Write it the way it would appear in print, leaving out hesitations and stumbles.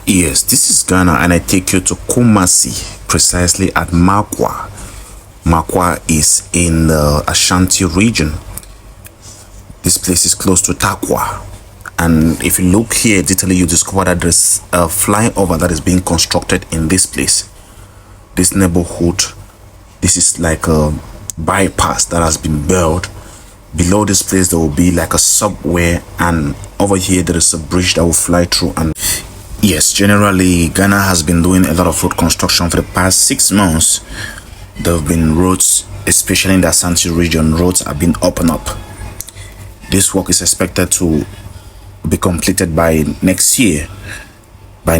Yes, this is Ghana, and I take you to Kumasi, precisely at Maakro. Maakro is in the Ashanti region. This place is close to Tarkwa. And if you look here detailedly, you discover that there's a flyover that is being constructed in this place. This neighborhood, this is like a bypass that has been built. Below this place, there will be like a subway, and over here there is a bridge that will fly through. And yes, generally Ghana has been doing a lot of road construction for the past 6 months. There have been roads, especially in the Ashanti region. Roads have been opened up. This work is expected to be completed by next year, by